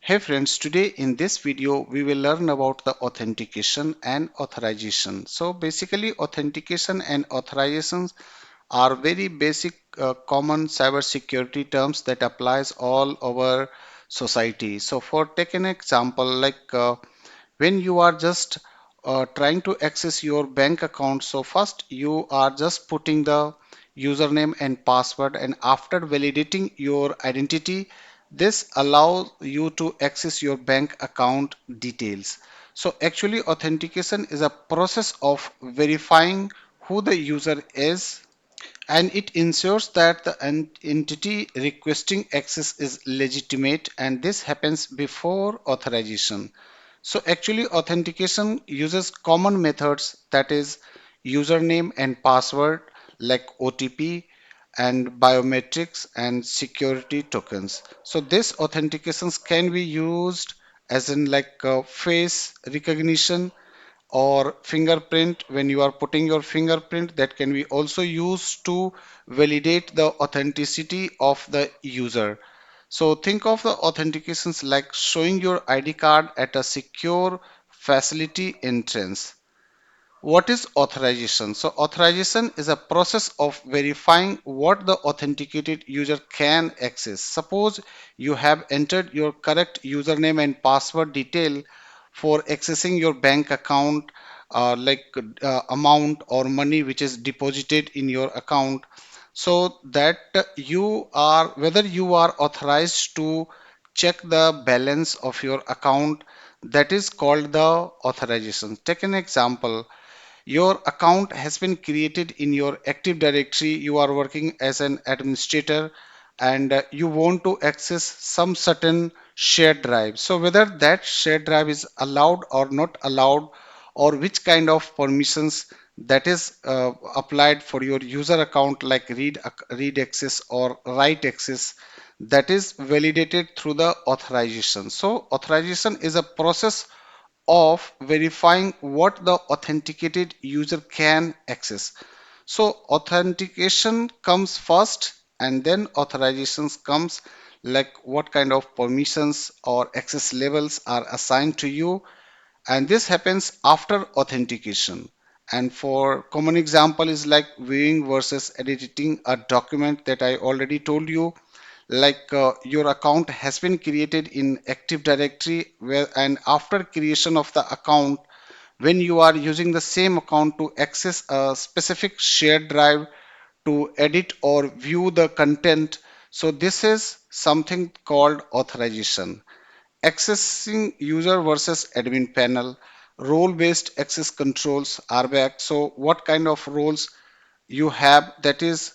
Hey friends, today in this video we will learn about the authentication and authorization. So basically authentication and authorizations are very basic common cyber security terms that applies all over society. So for take an example when you are just trying to access your bank account, so first you are just putting the username and password, and after validating your identity, this allows you to access your bank account details. So actually authentication is a process of verifying who the user is, and it ensures that the entity requesting access is legitimate, and this happens before authorization. So actually authentication uses common methods, that is username and password like OTP and biometrics and security tokens. So this authentications can be used as in face recognition or fingerprint. When you are putting your fingerprint, that can be also used to validate the authenticity of the user. So think of the authentications like showing your ID card at a secure facility entrance. What is authorization? So authorization is a process of verifying what the authenticated user can access. Suppose you have entered your correct username and password detail for accessing your bank account, amount or money which is deposited in your account, so that you are whether you are authorized to check the balance of your account, that is called the authorization. Take an example. Your account has been created in your Active Directory. You are working as an administrator, and you want to access some certain shared drive. So whether that shared drive is allowed or not allowed, or which kind of permissions that is applied for your user account, like read access or write access, that is validated through the authorization. So authorization is a process of verifying what the authenticated user can access. So authentication comes first, and then authorizations comes, like what kind of permissions or access levels are assigned to you, and this happens after authentication. And for common example is like viewing versus editing a document that I already told you. Your account has been created in Active Directory, where and after creation of the account, when you are using the same account to access a specific shared drive to edit or view the content, so this is something called authorization. Accessing user versus admin panel, role based access controls are back. So what kind of roles you have, that is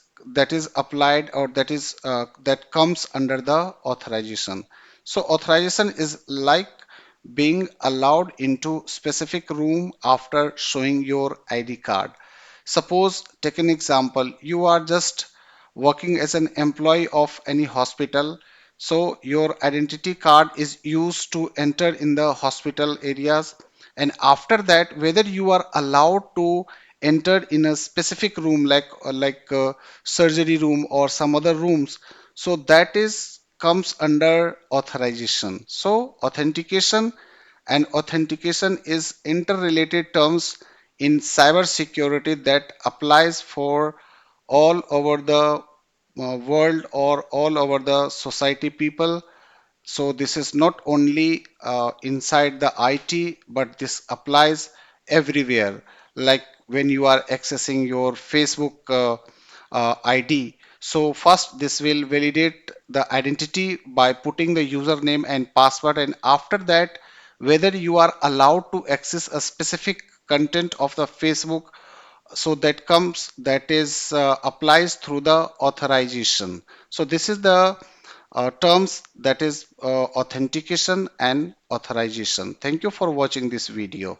applied, or that comes under the authorization. So authorization is like being allowed into specific room after showing your ID card. Suppose, take an example, you are just working as an employee of any hospital, so your identity card is used to enter in the hospital areas, and after that, whether you are allowed to enter in a specific room surgery room or some other rooms, so that is comes under authorization. So authentication is interrelated terms in cyber security that applies for all over the world or all over the society people. So this is not only inside the IT, but this applies everywhere. Like when you are accessing your Facebook ID. So first this will validate the identity by putting the username and password, and after that, whether you are allowed to access a specific content of the Facebook, so that is applies through the authorization. So this is the terms, that is authentication and authorization. Thank you for watching this video.